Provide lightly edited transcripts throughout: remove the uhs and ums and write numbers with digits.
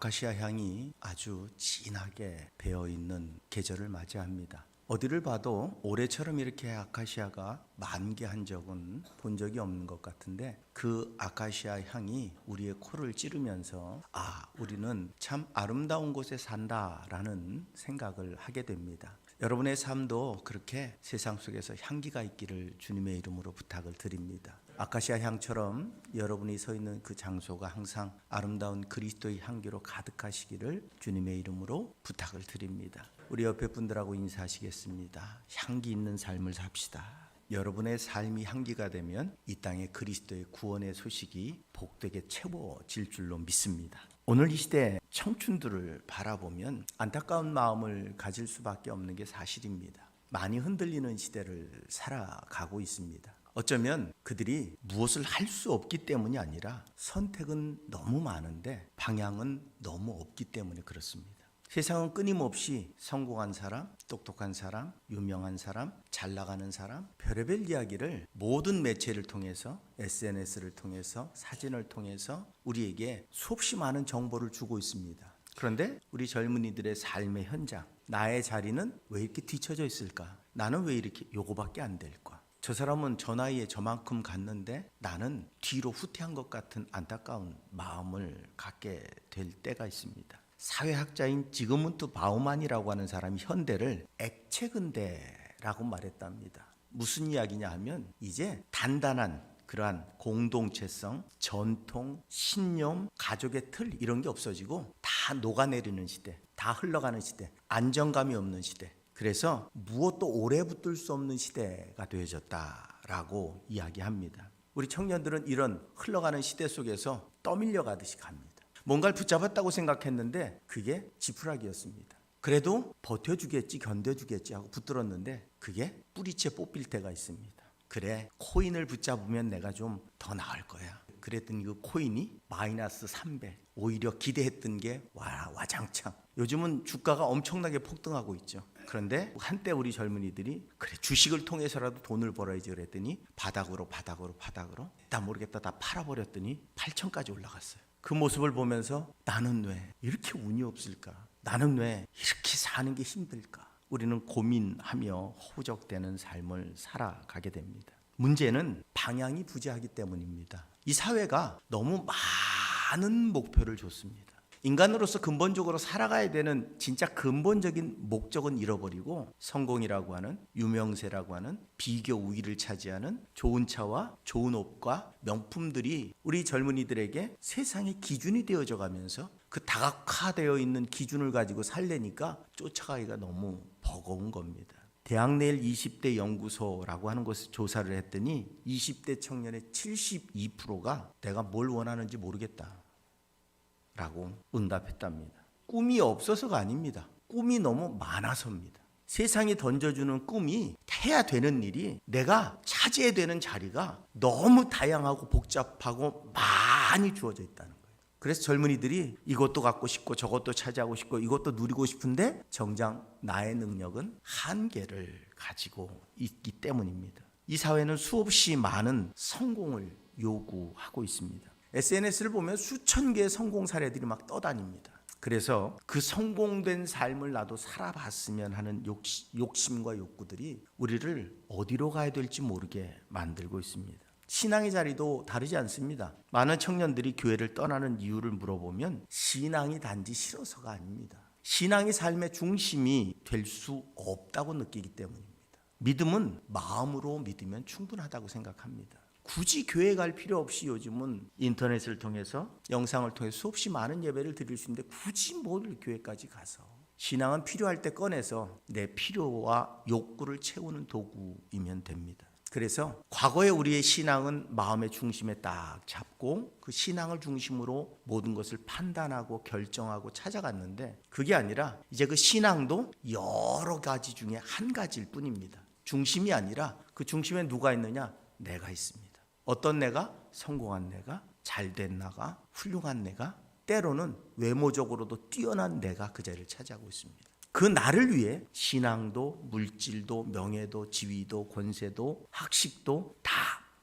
아카시아 향이 아주 진하게 배어있는 계절을 맞이합니다. 어디를 봐도 올해처럼 이렇게 아카시아가 만개한 적은 본 적이 없는 것 같은데, 그 아카시아 향이 우리의 코를 찌르면서 우리는 참 아름다운 곳에 산다라는 생각을 하게 됩니다. 여러분의 삶도 그렇게 세상 속에서 향기가 있기를 주님의 이름으로 부탁을 드립니다. 아카시아 향처럼 여러분이 서 있는 그 장소가 항상 아름다운 그리스도의 향기로 가득하시기를 주님의 이름으로 부탁을 드립니다. 우리 옆에 분들하고 인사하시겠습니다. 향기 있는 삶을 삽시다. 여러분의 삶이 향기가 되면 이 땅에 그리스도의 구원의 소식이 복되게 채워질 줄로 믿습니다. 오늘 이 시대 청춘들을 바라보면 안타까운 마음을 가질 수밖에 없는 게 사실입니다. 많이 흔들리는 시대를 살아가고 있습니다. 어쩌면 그들이 무엇을 할 수 없기 때문이 아니라 선택은 너무 많은데 방향은 너무 없기 때문에 그렇습니다. 세상은 끊임없이 성공한 사람, 똑똑한 사람, 유명한 사람, 잘 나가는 사람, 별의별 이야기를 모든 매체를 통해서, SNS를 통해서, 사진을 통해서 우리에게 수없이 많은 정보를 주고 있습니다. 그런데 우리 젊은이들의 삶의 현장, 나의 자리는 왜 이렇게 뒤처져 있을까? 나는 왜 이렇게 요거밖에 안 될까? 저 사람은 저 나이에 저만큼 갔는데 나는 뒤로 후퇴한 것 같은 안타까운 마음을 갖게 될 때가 있습니다. 사회학자인 지그문트 바우만이라고 하는 사람이 현대를 액체근대라고 말했답니다. 무슨 이야기냐 하면 이제 단단한 그러한 공동체성, 전통, 신념, 가족의 틀 이런 게 없어지고 다 녹아내리는 시대, 다 흘러가는 시대, 안정감이 없는 시대. 그래서 무엇도 오래 붙들 수 없는 시대가 되어졌다라고 이야기합니다. 우리 청년들은 이런 흘러가는 시대 속에서 떠밀려 가듯이 갑니다. 뭔가를 붙잡았다고 생각했는데 그게 지푸라기였습니다. 그래도 버텨주겠지, 견뎌주겠지 하고 붙들었는데 그게 뿌리채 뽑힐 때가 있습니다. 그래, 코인을 붙잡으면 내가 좀 더 나을 거야. 그랬더니 그 코인이 마이너스 300, 오히려 기대했던 게 와장창. 요즘은 주가가 엄청나게 폭등하고 있죠. 그런데 한때 우리 젊은이들이 그래 주식을 통해서라도 돈을 벌어야지 그랬더니 바닥으로 나 모르겠다 다 팔아버렸더니 8천까지 올라갔어요. 그 모습을 보면서 나는 왜 이렇게 운이 없을까? 나는 왜 이렇게 사는 게 힘들까? 우리는 고민하며 허우적대는 삶을 살아가게 됩니다. 문제는 방향이 부재하기 때문입니다. 이 사회가 너무 많은 목표를 줬습니다. 인간으로서 근본적으로 살아가야 되는 진짜 근본적인 목적은 잃어버리고 성공이라고 하는, 유명세라고 하는, 비교 우위를 차지하는 좋은 차와 좋은 옷과 명품들이 우리 젊은이들에게 세상의 기준이 되어져 가면서 그 다각화되어 있는 기준을 가지고 살려니까 쫓아가기가 너무 버거운 겁니다. 대학내일 20대 연구소라고 하는 곳에 조사를 했더니 20대 청년의 72%가 내가 뭘 원하는지 모르겠다 라고 응답했답니다. 꿈이 없어서가 아닙니다. 꿈이 너무 많아서입니다. 세상이 던져주는 꿈이 해야 되는 일이, 내가 차지해야 되는 자리가 너무 다양하고 복잡하고 많이 주어져 있다는 거예요. 그래서 젊은이들이 이것도 갖고 싶고 저것도 차지하고 싶고 이것도 누리고 싶은데 정작 나의 능력은 한계를 가지고 있기 때문입니다. 이 사회는 수없이 많은 성공을 요구하고 있습니다. SNS를 보면 수천 개의 성공 사례들이 막 떠다닙니다. 그래서 그 성공된 삶을 나도 살아봤으면 하는 욕심과 욕구들이 우리를 어디로 가야 될지 모르게 만들고 있습니다. 신앙의 자리도 다르지 않습니다. 많은 청년들이 교회를 떠나는 이유를 물어보면 신앙이 단지 싫어서가 아닙니다. 신앙이 삶의 중심이 될 수 없다고 느끼기 때문입니다. 믿음은 마음으로 믿으면 충분하다고 생각합니다. 굳이 교회 갈 필요 없이 요즘은 인터넷을 통해서, 영상을 통해서 수없이 많은 예배를 드릴 수 있는데 굳이 뭘 교회까지 가서. 신앙은 필요할 때 꺼내서 내 필요와 욕구를 채우는 도구이면 됩니다. 그래서 과거에 우리의 신앙은 마음의 중심에 딱 잡고 그 신앙을 중심으로 모든 것을 판단하고 결정하고 찾아갔는데, 그게 아니라 이제 그 신앙도 여러 가지 중에 한 가지일 뿐입니다. 중심이 아니라 그 중심에 누가 있느냐? 내가 있습니다. 어떤 내가? 성공한 내가, 잘된 나가, 훌륭한 내가, 때로는 외모적으로도 뛰어난 내가 그 자리를 차지하고 있습니다. 그 나를 위해 신앙도, 물질도, 명예도, 지위도, 권세도, 학식도 다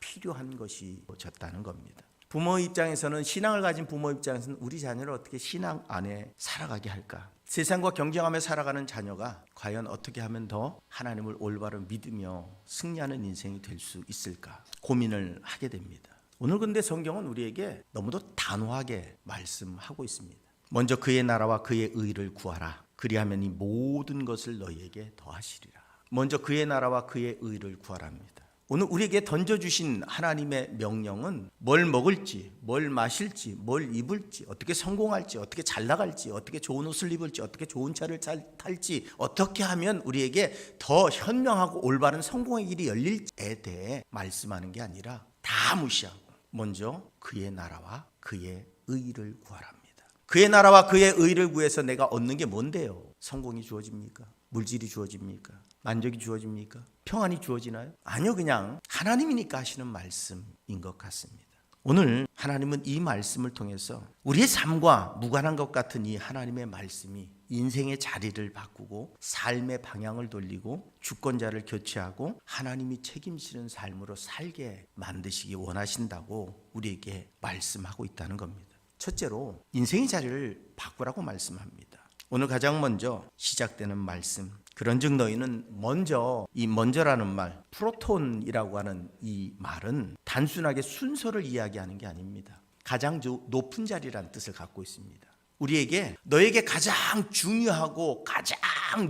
필요한 것이 졌다는 겁니다. 부모 입장에서는, 신앙을 가진 부모 입장에서는 우리 자녀를 어떻게 신앙 안에 살아가게 할까? 세상과 경쟁하며 살아가는 자녀가 과연 어떻게 하면 더 하나님을 올바로 믿으며 승리하는 인생이 될 수 있을까 고민을 하게 됩니다. 오늘 근데 성경은 우리에게 너무도 단호하게 말씀하고 있습니다. 먼저 그의 나라와 그의 의를 구하라. 그리하면 이 모든 것을 너희에게 더하시리라. 먼저 그의 나라와 그의 의를 구하랍니다. 오늘 우리에게 던져주신 하나님의 명령은 뭘 먹을지, 뭘 마실지, 뭘 입을지, 어떻게 성공할지, 어떻게 잘 나갈지, 어떻게 좋은 옷을 입을지, 어떻게 좋은 차를 잘 탈지, 어떻게 하면 우리에게 더 현명하고 올바른 성공의 길이 열릴지에 대해 말씀하는 게 아니라 다 무시하고 먼저 그의 나라와 그의 의를 구하랍니다. 그의 나라와 그의 의를 구해서 내가 얻는 게 뭔데요? 성공이 주어집니까? 물질이 주어집니까? 만족이 주어집니까? 평안이 주어지나요? 아니요, 그냥 하나님이니까 하시는 말씀인 것 같습니다. 오늘 하나님은 이 말씀을 통해서 우리의 삶과 무관한 것 같은 이 하나님의 말씀이 인생의 자리를 바꾸고 삶의 방향을 돌리고 주권자를 교체하고 하나님이 책임지는 삶으로 살게 만드시기 원하신다고 우리에게 말씀하고 있다는 겁니다. 첫째로 인생의 자리를 바꾸라고 말씀합니다. 오늘 가장 먼저 시작되는 말씀, 그런즉 너희는 먼저, 이 먼저라는 말, 프로톤이라고 하는 이 말은 단순하게 순서를 이야기하는 게 아닙니다. 가장 높은 자리라는 뜻을 갖고 있습니다. 우리에게 너에게 가장 중요하고 가장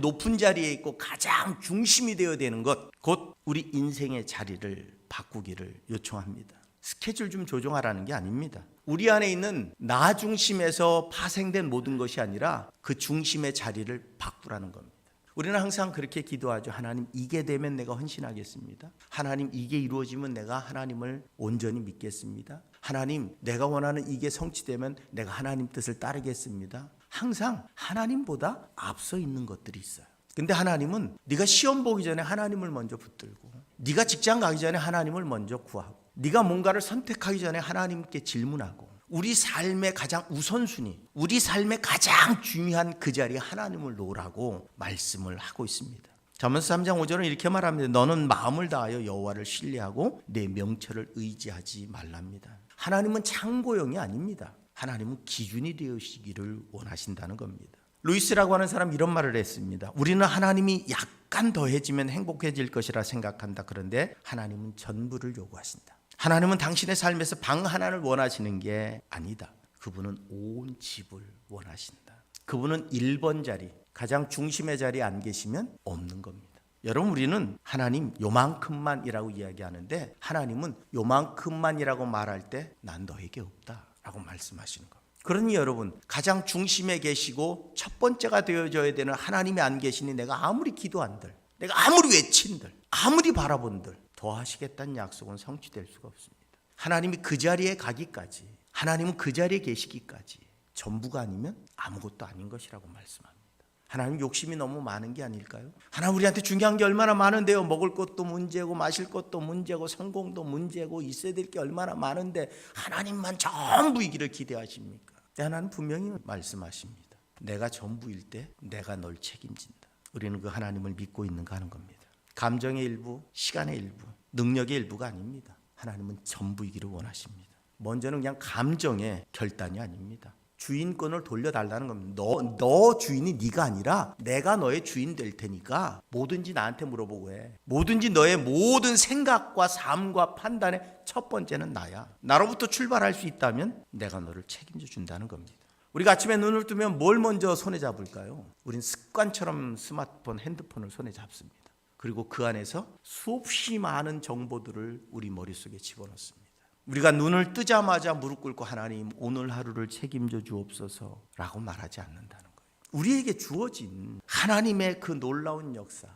높은 자리에 있고 가장 중심이 되어야 되는 것, 곧 우리 인생의 자리를 바꾸기를 요청합니다. 스케줄 좀 조정하라는 게 아닙니다. 우리 안에 있는 나 중심에서 파생된 모든 것이 아니라 그 중심의 자리를 바꾸라는 겁니다. 우리는 항상 그렇게 기도하죠. 하나님, 이게 되면 내가 헌신하겠습니다. 하나님, 이게 이루어지면 내가 하나님을 온전히 믿겠습니다. 하나님, 내가 원하는 이게 성취되면 내가 하나님 뜻을 따르겠습니다. 항상 하나님보다 앞서 있는 것들이 있어요. 근데 하나님은 네가 시험 보기 전에 하나님을 먼저 붙들고, 네가 직장 가기 전에 하나님을 먼저 구하고, 네가 뭔가를 선택하기 전에 하나님께 질문하고, 우리 삶의 가장 우선순위, 우리 삶의 가장 중요한 그 자리에 하나님을 놓으라고 말씀을 하고 있습니다. 잠언서 3장 5절은 이렇게 말합니다. 너는 마음을 다하여 여호와를 신뢰하고 내 명철을 의지하지 말랍니다. 하나님은 참고용이 아닙니다. 하나님은 기준이 되시기를 원하신다는 겁니다. 루이스라고 하는 사람 이런 말을 했습니다. 우리는 하나님이 약간 더해지면 행복해질 것이라 생각한다. 그런데 하나님은 전부를 요구하신다. 하나님은 당신의 삶에서 방 하나를 원하시는 게 아니다. 그분은 온 집을 원하신다. 그분은 1번 자리, 가장 중심의 자리에 안 계시면 없는 겁니다. 여러분, 우리는 하나님 요만큼만이라고 이야기하는데 하나님은 요만큼만이라고 말할 때 난 너에게 없다라고 말씀하시는 겁니다. 그러니 여러분, 가장 중심에 계시고 첫 번째가 되어져야 되는 하나님이 안 계시니 내가 아무리 기도한들, 내가 아무리 외친들, 아무리 바라본들 더하시겠다는 약속은 성취될 수가 없습니다. 하나님이 그 자리에 가기까지, 하나님은 그 자리에 계시기까지 전부가 아니면 아무것도 아닌 것이라고 말씀합니다. 하나님 욕심이 너무 많은 게 아닐까요? 하나님 우리한테 중요한 게 얼마나 많은데요. 먹을 것도 문제고 마실 것도 문제고 성공도 문제고 있어야 될 게 얼마나 많은데 하나님만 전부이기를 기대하십니까? 하나님 분명히 말씀하십니다. 내가 전부일 때 내가 널 책임진다. 우리는 그 하나님을 믿고 있는가 하는 겁니다. 감정의 일부, 시간의 일부, 능력의 일부가 아닙니다. 하나님은 전부이기를 원하십니다. 먼저는 그냥 감정의 결단이 아닙니다. 주인권을 돌려달라는 겁니다. 너 주인이 네가 아니라 내가 너의 주인 될 테니까 뭐든지 나한테 물어보고 해. 뭐든지 너의 모든 생각과 삶과 판단의 첫 번째는 나야. 나로부터 출발할 수 있다면 내가 너를 책임져 준다는 겁니다. 우리가 아침에 눈을 뜨면 뭘 먼저 손에 잡을까요? 우린 습관처럼 스마트폰, 핸드폰을 손에 잡습니다. 그리고 그 안에서 수없이 많은 정보들을 우리 머릿속에 집어넣습니다. 우리가 눈을 뜨자마자 무릎 꿇고 하나님 오늘 하루를 책임져 주옵소서라고 말하지 않는다는 거예요. 우리에게 주어진 하나님의 그 놀라운 역사,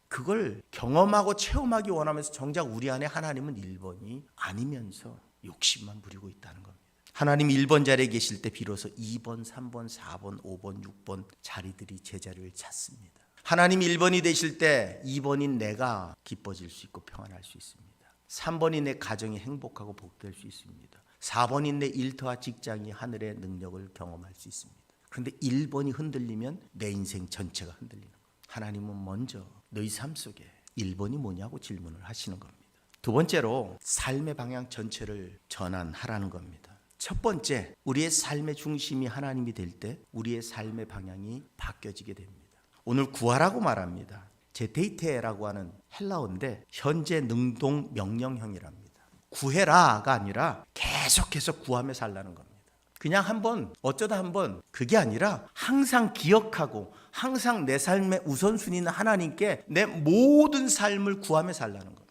그걸 경험하고 체험하기 원하면서 정작 우리 안에 하나님은 1번이 아니면서 욕심만 부리고 있다는 겁니다. 하나님 1번 자리에 계실 때 비로소 2번, 3번, 4번, 5번, 6번 자리들이 제자리를 찾습니다. 하나님 1번이 되실 때 2번인 내가 기뻐질 수 있고 평안할 수 있습니다. 3번인 내 가정이 행복하고 복될 수 있습니다. 4번인 내 일터와 직장이 하늘의 능력을 경험할 수 있습니다. 그런데 1번이 흔들리면 내 인생 전체가 흔들리는 거예요. 하나님은 먼저 너희 삶 속에 1번이 뭐냐고 질문을 하시는 겁니다. 두 번째로 삶의 방향 전체를 전환하라는 겁니다. 첫 번째, 우리의 삶의 중심이 하나님이 될 때 우리의 삶의 방향이 바뀌어지게 됩니다. 오늘 구하라고 말합니다. 제테이테라고 하는 헬라어인데 현재 능동 명령형이랍니다. 구해라가 아니라 계속해서 구하며 살라는 겁니다. 그냥 한번 어쩌다 한번 그게 아니라 항상 기억하고 항상 내 삶의 우선순위는 하나님께 내 모든 삶을 구하며 살라는 겁니다.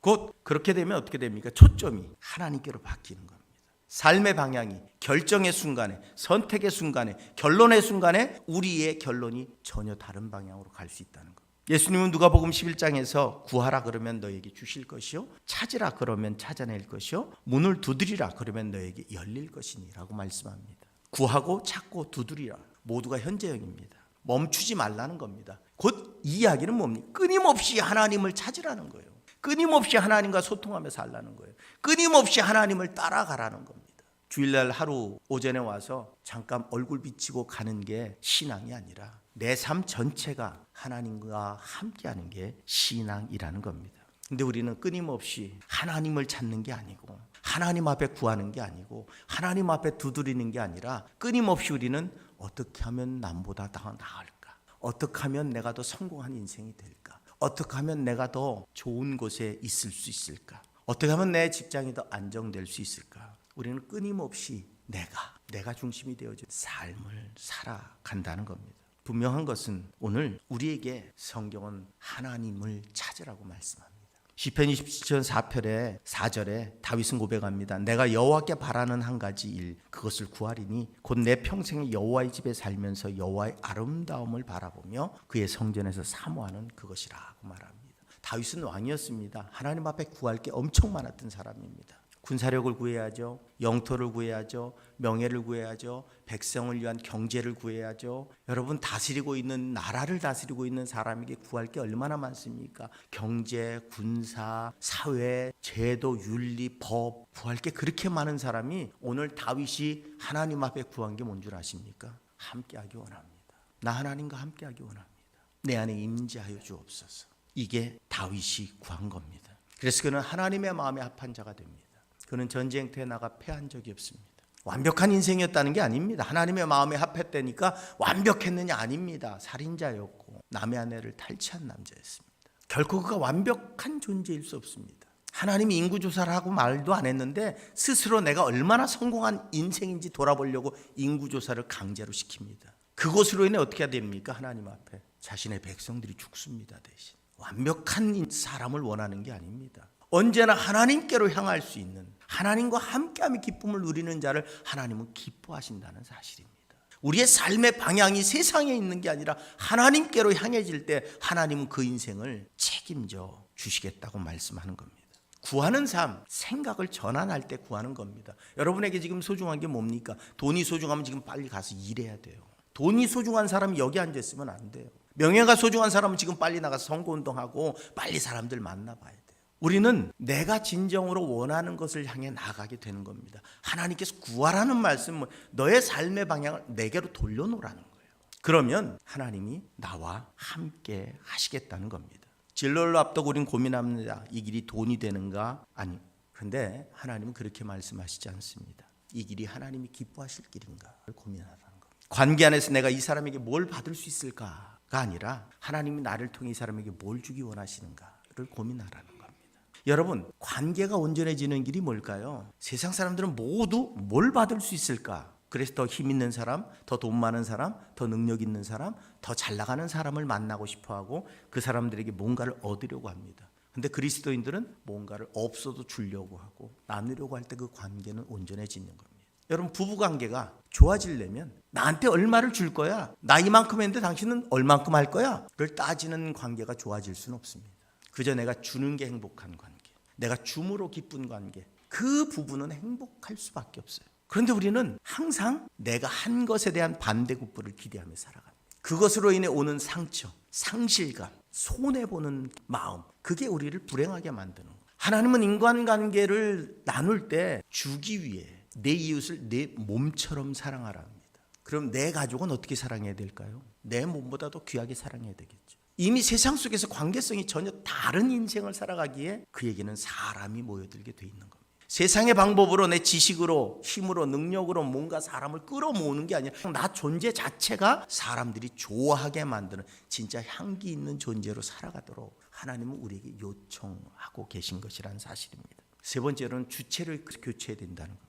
곧 그렇게 되면 어떻게 됩니까? 초점이 하나님께로 바뀌는 겁니다. 삶의 방향이 결정의 순간에, 선택의 순간에, 결론의 순간에 우리의 결론이 전혀 다른 방향으로 갈 수 있다는 겁니다. 예수님은 누가복음 11장에서 구하라 그러면 너에게 주실 것이요, 찾으라 그러면 찾아낼 것이요, 문을 두드리라 그러면 너에게 열릴 것이니라고 말씀합니다. 구하고 찾고 두드리라 모두가 현재형입니다. 멈추지 말라는 겁니다. 곧 이 이야기는 뭡니까? 끊임없이 하나님을 찾으라는 거예요. 끊임없이 하나님과 소통하며 살라는 거예요. 끊임없이 하나님을 따라가라는 겁니다. 주일날 하루 오전에 와서 잠깐 얼굴 비치고 가는 게 신앙이 아니라 내 삶 전체가 하나님과 함께하는 게 신앙이라는 겁니다. 근데 우리는 끊임없이 하나님을 찾는 게 아니고 하나님 앞에 구하는 게 아니고 하나님 앞에 두드리는 게 아니라 끊임없이 우리는 어떻게 하면 남보다 더 나을까? 어떻게 하면 내가 더 성공한 인생이 될까? 어떻게 하면 내가 더 좋은 곳에 있을 수 있을까? 어떻게 하면 내 직장이 더 안정될 수 있을까? 우리는 끊임없이 내가 중심이 되어진 삶을 살아간다는 겁니다. 분명한 것은 오늘 우리에게 성경은 하나님을 찾으라고 말씀합니다. 시편 27편 4절에 다윗은 고백합니다. 내가 여호와께 바라는 한 가지 일 그것을 구하리니 곧 내 평생에 여호와의 집에 살면서 여호와의 아름다움을 바라보며 그의 성전에서 사모하는 그것이라고 말합니다. 다윗은 왕이었습니다. 하나님 앞에 구할 게 엄청 많았던 사람입니다. 군사력을 구해야죠. 영토를 구해야죠. 명예를 구해야죠. 백성을 위한 경제를 구해야죠. 여러분 다스리고 있는 나라를 다스리고 있는 사람에게 구할 게 얼마나 많습니까? 경제, 군사, 사회, 제도, 윤리, 법 구할 게 그렇게 많은 사람이 오늘 다윗이 하나님 앞에 구한 게 뭔 줄 아십니까? 함께하기 원합니다. 나 하나님과 함께하기 원합니다. 내 안에 임재하여 주옵소서. 이게 다윗이 구한 겁니다. 그래서 그는 하나님의 마음에 합한 자가 됩니다. 그는 전쟁터에 나가 패한 적이 없습니다. 완벽한 인생이었다는 게 아닙니다. 하나님의 마음에 합했다니까 완벽했느냐 아닙니다. 살인자였고 남의 아내를 탈취한 남자였습니다. 결코 그가 완벽한 존재일 수 없습니다. 하나님이 인구조사를 하고 말도 안 했는데 스스로 내가 얼마나 성공한 인생인지 돌아보려고 인구조사를 강제로 시킵니다. 그것으로 인해 어떻게 됩니까? 하나님 앞에 자신의 백성들이 죽습니다. 대신 완벽한 사람을 원하는 게 아닙니다. 언제나 하나님께로 향할 수 있는 하나님과 함께함의 기쁨을 누리는 자를 하나님은 기뻐하신다는 사실입니다. 우리의 삶의 방향이 세상에 있는 게 아니라 하나님께로 향해질 때 하나님은 그 인생을 책임져 주시겠다고 말씀하는 겁니다. 구하는 삶, 생각을 전환할 때 구하는 겁니다. 여러분에게 지금 소중한 게 뭡니까? 돈이 소중하면 지금 빨리 가서 일해야 돼요. 돈이 소중한 사람이 여기 앉아 있으면 안 돼요. 명예가 소중한 사람은 지금 빨리 나가서 선거운동하고 빨리 사람들 만나봐야 돼요. 우리는 내가 진정으로 원하는 것을 향해 나아가게 되는 겁니다. 하나님께서 구하라는 말씀은 너의 삶의 방향을 내게로 돌려놓으라는 거예요. 그러면 하나님이 나와 함께 하시겠다는 겁니다. 진로를 앞두고 우리는 고민합니다. 이 길이 돈이 되는가? 아니. 그런데 하나님은 그렇게 말씀하시지 않습니다. 이 길이 하나님이 기뻐하실 길인가를 고민하라는 겁니다. 관계 안에서 내가 이 사람에게 뭘 받을 수 있을까가 아니라 하나님이 나를 통해 이 사람에게 뭘 주기 원하시는가를 고민하라는 겁니다. 여러분, 관계가 온전해지는 길이 뭘까요? 세상 사람들은 모두 뭘 받을 수 있을까? 그래서 더 힘 있는 사람, 더 돈 많은 사람, 더 능력 있는 사람, 더 잘 나가는 사람을 만나고 싶어하고 그 사람들에게 뭔가를 얻으려고 합니다. 근데 그리스도인들은 뭔가를 없어도 주려고 하고 나누려고 할 때 그 관계는 온전해지는 겁니다. 여러분, 부부관계가 좋아지려면 나한테 얼마를 줄 거야? 나 이만큼 했는데 당신은 얼만큼 할 거야? 를 따지는 관계가 좋아질 수는 없습니다. 그저 내가 주는 게 행복한 관계, 내가 줌으로 기쁜 관계, 그 부분은 행복할 수밖에 없어요. 그런데 우리는 항상 내가 한 것에 대한 반대급부를 기대하며 살아갑니다. 그것으로 인해 오는 상처, 상실감, 손해보는 마음, 그게 우리를 불행하게 만드는 거예요. 하나님은 인간관계를 나눌 때 주기 위해 내 이웃을 내 몸처럼 사랑하라 합니다. 그럼 내 가족은 어떻게 사랑해야 될까요? 내 몸보다도 귀하게 사랑해야 되겠죠. 이미 세상 속에서 관계성이 전혀 다른 인생을 살아가기에 그에게는 사람이 모여들게 돼 있는 겁니다. 세상의 방법으로 내 지식으로 힘으로 능력으로 뭔가 사람을 끌어모으는 게 아니라 나 존재 자체가 사람들이 좋아하게 만드는 진짜 향기 있는 존재로 살아가도록 하나님은 우리에게 요청하고 계신 것이라는 사실입니다. 세 번째로는 주체를 교체해야 된다는 겁니다.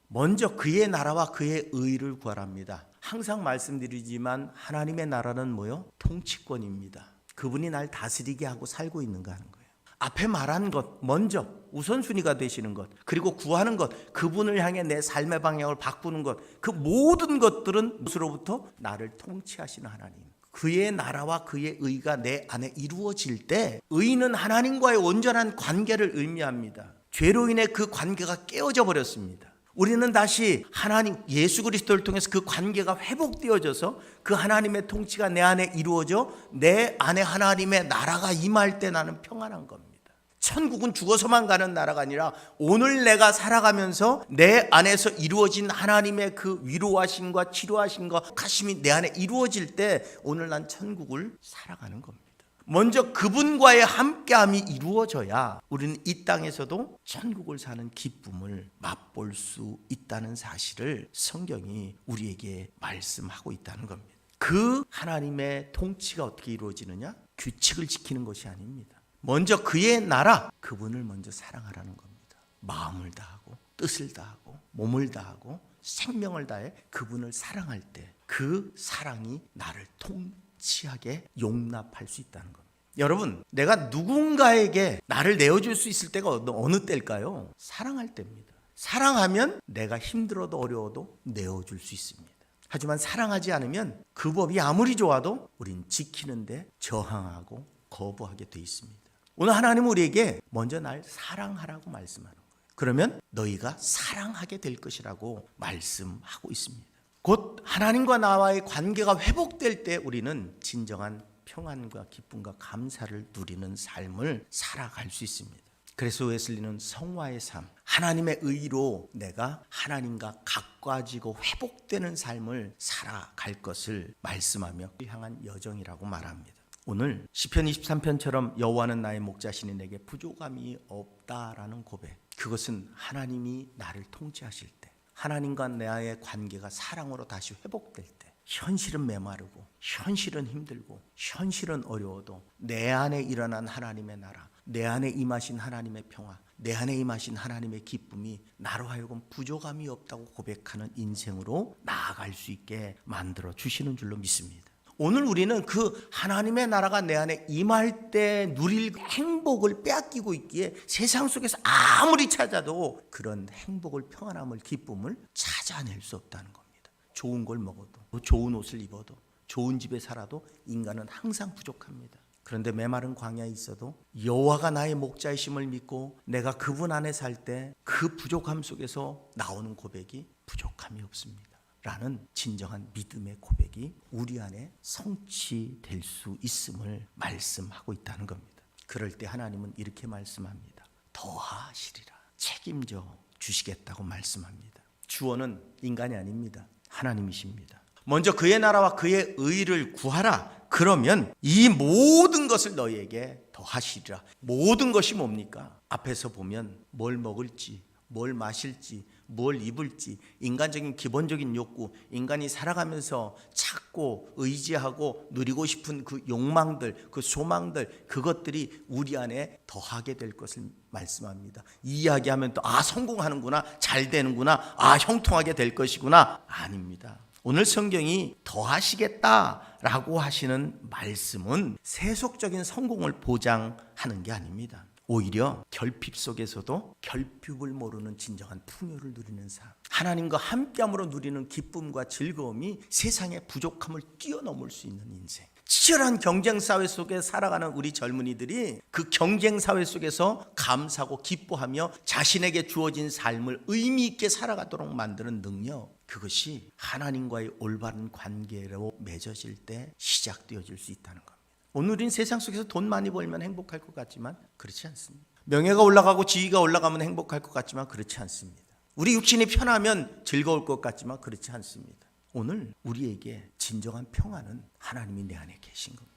먼저 그의 나라와 그의 의를 구하랍니다. 항상 말씀드리지만 하나님의 나라는 뭐요? 통치권입니다. 그분이 날 다스리게 하고 살고 있는가 하는 거예요. 앞에 말한 것 먼저 우선순위가 되시는 것, 그리고 구하는 것, 그분을 향해 내 삶의 방향을 바꾸는 것, 그 모든 것들은 무엇으로부터? 나를 통치하시는 하나님, 그의 나라와 그의 의가 내 안에 이루어질 때, 의는 하나님과의 온전한 관계를 의미합니다. 죄로 인해 그 관계가 깨어져 버렸습니다. 우리는 다시 하나님 예수 그리스도를 통해서 그 관계가 회복되어져서 그 하나님의 통치가 내 안에 이루어져 내 안에 하나님의 나라가 임할 때 나는 평안한 겁니다. 천국은 죽어서만 가는 나라가 아니라 오늘 내가 살아가면서 내 안에서 이루어진 하나님의 그 위로하심과 치료하심과 가심이 내 안에 이루어질 때 오늘 난 천국을 살아가는 겁니다. 먼저 그분과의 함께함이 이루어져야 우리는 이 땅에서도 천국을 사는 기쁨을 맛볼 수 있다는 사실을 성경이 우리에게 말씀하고 있다는 겁니다. 그 하나님의 통치가 어떻게 이루어지느냐? 규칙을 지키는 것이 아닙니다. 먼저 그의 나라, 그분을 먼저 사랑하라는 겁니다. 마음을 다하고 뜻을 다하고 몸을 다하고 생명을 다해 그분을 사랑할 때 그 사랑이 나를 통치하게 용납할 수 있다는 겁니다. 여러분, 내가 누군가에게 나를 내어줄 수 있을 때가 어느 때일까요? 사랑할 때입니다. 사랑하면 내가 힘들어도 어려워도 내어줄 수 있습니다. 하지만 사랑하지 않으면 그 법이 아무리 좋아도 우린 지키는데 저항하고 거부하게 돼 있습니다. 오늘 하나님은 우리에게 먼저 날 사랑하라고 말씀하는 거예요. 그러면 너희가 사랑하게 될 것이라고 말씀하고 있습니다. 곧 하나님과 나와의 관계가 회복될 때 우리는 진정한 평안과 기쁨과 감사를 누리는 삶을 살아갈 수 있습니다. 그래서 웨슬리는 성화의 삶, 하나님의 의로 내가 하나님과 가까워지고 회복되는 삶을 살아갈 것을 말씀하며 향한 여정이라고 말합니다. 오늘 시편 23편처럼 여호와는 나의 목자시니 내게 부족함이 없다라는 고백, 그것은 하나님이 나를 통치하실 때, 하나님과 나의 관계가 사랑으로 다시 회복될 때, 현실은 메마르고 현실은 힘들고 현실은 어려워도 내 안에 일어난 하나님의 나라, 내 안에 임하신 하나님의 평화, 내 안에 임하신 하나님의 기쁨이 나로 하여금 부족함이 없다고 고백하는 인생으로 나아갈 수 있게 만들어 주시는 줄로 믿습니다. 오늘 우리는 그 하나님의 나라가 내 안에 임할 때 누릴 행복을 빼앗기고 있기에 세상 속에서 아무리 찾아도 그런 행복을, 평안함을, 기쁨을 찾아낼 수 없다는 겁니다. 좋은 걸 먹어도, 좋은 옷을 입어도, 좋은 집에 살아도 인간은 항상 부족합니다. 그런데 메마른 광야에 있어도 여호와가 나의 목자이심을 믿고 내가 그분 안에 살 때 그 부족함 속에서 나오는 고백이 부족함이 없습니다 라는 진정한 믿음의 고백이 우리 안에 성취될 수 있음을 말씀하고 있다는 겁니다. 그럴 때 하나님은 이렇게 말씀합니다. 더하시리라, 책임져 주시겠다고 말씀합니다. 주어는 인간이 아닙니다. 하나님이십니다. 먼저 그의 나라와 그의 의를 구하라. 그러면 이 모든 것을 너희에게 더하시리라. 모든 것이 뭡니까? 앞에서 보면 뭘 먹을지, 뭘 마실지, 뭘 입을지, 인간적인 기본적인 욕구, 인간이 살아가면서 찾고 의지하고 누리고 싶은 그 욕망들, 그 소망들, 그것들이 우리 안에 더하게 될 것을 말씀합니다. 이야기하면 또 성공하는구나, 잘 되는구나, 형통하게 될 것이구나. 아닙니다. 오늘 성경이 더하시겠다라고 하시는 말씀은 세속적인 성공을 보장하는 게 아닙니다. 오히려 결핍 속에서도 결핍을 모르는 진정한 풍요를 누리는 삶, 하나님과 함께함으로 누리는 기쁨과 즐거움이 세상의 부족함을 뛰어넘을 수 있는 인생, 치열한 경쟁사회 속에 살아가는 우리 젊은이들이 그 경쟁사회 속에서 감사하고 기뻐하며 자신에게 주어진 삶을 의미 있게 살아가도록 만드는 능력, 그것이 하나님과의 올바른 관계로 맺어질 때 시작되어질 수 있다는 겁니다. 오늘은 세상 속에서 돈 많이 벌면 행복할 것 같지만 그렇지 않습니다. 명예가 올라가고 지위가 올라가면 행복할 것 같지만 그렇지 않습니다. 우리 육신이 편하면 즐거울 것 같지만 그렇지 않습니다. 오늘 우리에게 진정한 평안은 하나님이 내 안에 계신 겁니다.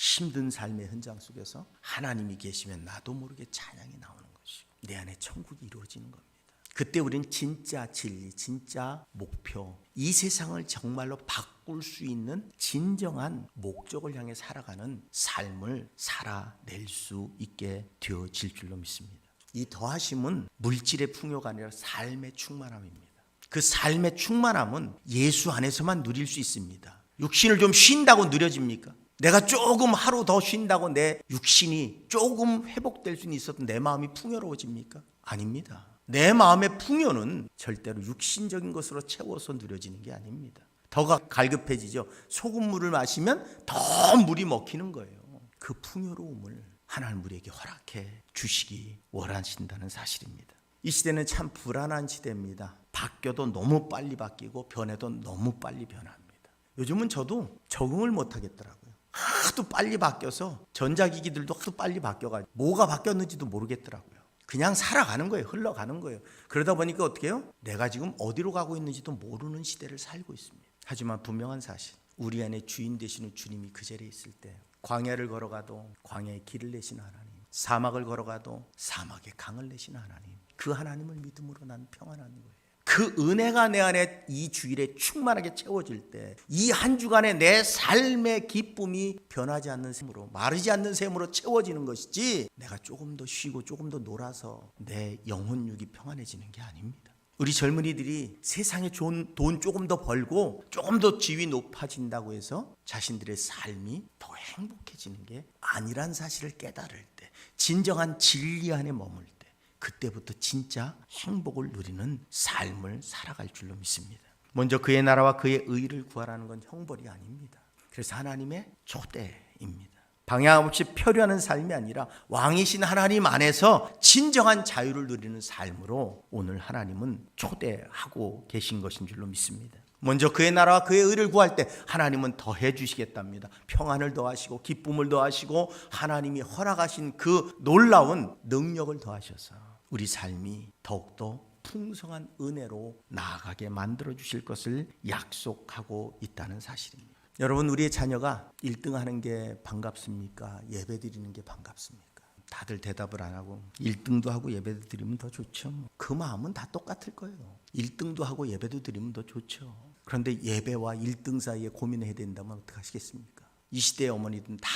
힘든 삶의 현장 속에서 하나님이 계시면 나도 모르게 찬양이 나오는 것이고 내 안에 천국이 이루어지는 겁니다. 그때 우리는 진짜 진리, 진짜 목표, 이 세상을 정말로 바꿀 수 있는 진정한 목적을 향해 살아가는 삶을 살아낼 수 있게 되어질 줄로 믿습니다. 이 더하심은 물질의 풍요가 아니라 삶의 충만함입니다. 그 삶의 충만함은 예수 안에서만 누릴 수 있습니다. 육신을 좀 쉰다고 누려집니까? 내가 조금 하루 더 쉰다고 내 육신이 조금 회복될 수는 있어도 내 마음이 풍요로워집니까? 아닙니다. 내 마음의 풍요는 절대로 육신적인 것으로 채워서 누려지는 게 아닙니다. 더 갈급해지죠. 소금물을 마시면 더 물이 먹히는 거예요. 그 풍요로움을 하나님 우리에게 허락해 주시기 원하신다는 사실입니다. 이 시대는 참 불안한 시대입니다. 바뀌어도 너무 빨리 바뀌고 변해도 너무 빨리 변합니다. 요즘은 저도 적응을 못 하겠더라고요. 하도 빨리 바뀌어서 전자기기들도 하도 빨리 바뀌어가지고 뭐가 바뀌었는지도 모르겠더라고요. 그냥 살아가는 거예요. 흘러가는 거예요. 그러다 보니까 어떻게 해요? 내가 지금 어디로 가고 있는지도 모르는 시대를 살고 있습니다. 하지만 분명한 사실, 우리 안에 주인 되시는 주님이 그 자리에 있을 때 광야를 걸어가도 광야에 길을 내시는 하나님, 사막을 걸어가도 사막에 강을 내시는 하나님, 그 하나님을 믿음으로 난 평안한 거예요. 그 은혜가 내 안에 이 주일에 충만하게 채워질 때 이 한 주간의 내 삶의 기쁨이 변하지 않는 셈으로, 마르지 않는 셈으로 채워지는 것이지, 내가 조금 더 쉬고 조금 더 놀아서 내 영혼육이 평안해지는 게 아닙니다. 우리 젊은이들이 세상에 좋은 돈 조금 더 벌고 조금 더 지위 높아진다고 해서 자신들의 삶이 더 행복해지는 게 아니란 사실을 깨달을 때, 진정한 진리 안에 머물 때, 그때부터 진짜 행복을 누리는 삶을 살아갈 줄로 믿습니다. 먼저 그의 나라와 그의 의를 구하라는 건 형벌이 아닙니다. 그래서 하나님의 초대입니다. 방향 없이 표류하는 삶이 아니라 왕이신 하나님 안에서 진정한 자유를 누리는 삶으로 오늘 하나님은 초대하고 계신 것인 줄로 믿습니다. 먼저 그의 나라와 그의 의를 구할 때 하나님은 더해 주시겠답니다. 평안을 더하시고 기쁨을 더하시고 하나님이 허락하신 그 놀라운 능력을 더하셔서 우리 삶이 더욱더 풍성한 은혜로 나아가게 만들어 주실 것을 약속하고 있다는 사실입니다. 여러분, 우리의 자녀가 1등 하는 게 반갑습니까? 예배 드리는 게 반갑습니까? 다들 대답을 안 하고 1등도 하고 예배도 드리면 더 좋죠. 그 마음은 다 똑같을 거예요. 1등도 하고 예배도 드리면 더 좋죠. 그런데 예배와 1등 사이에 고민해야 된다면 어떡하시겠습니까? 이 시대의 어머니들은 다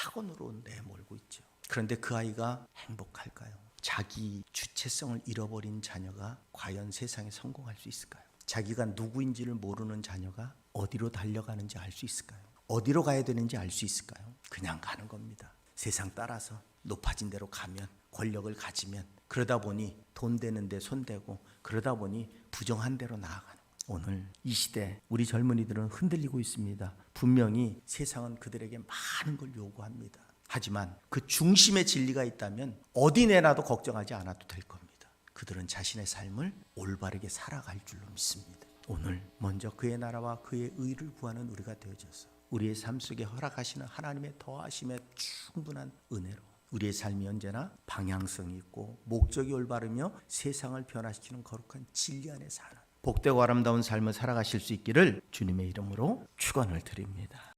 학원으로 내몰고 있죠. 그런데 그 아이가 행복할까요? 자기 주체성을 잃어버린 자녀가 과연 세상에 성공할 수 있을까요? 자기가 누구인지를 모르는 자녀가 어디로 달려가는지 알 수 있을까요? 어디로 가야 되는지 알 수 있을까요? 그냥 가는 겁니다. 세상 따라서 높아진 대로 가면, 권력을 가지면, 그러다 보니 돈 되는 데 손대고, 그러다 보니 부정한 대로 나아가는. 오늘 이 시대 우리 젊은이들은 흔들리고 있습니다. 분명히 세상은 그들에게 많은 걸 요구합니다. 하지만 그 중심에 진리가 있다면 어디 내놔도 걱정하지 않아도 될 겁니다. 그들은 자신의 삶을 올바르게 살아갈 줄로 믿습니다. 오늘 먼저 그의 나라와 그의 의를 구하는 우리가 되어져서 우리의 삶 속에 허락하시는 하나님의 더하심의 충분한 은혜로 우리의 삶이 언제나 방향성이 있고 목적이 올바르며 세상을 변화시키는 거룩한 진리 안에 사는 복되고 아름다운 삶을 살아가실 수 있기를 주님의 이름으로 축원을 드립니다.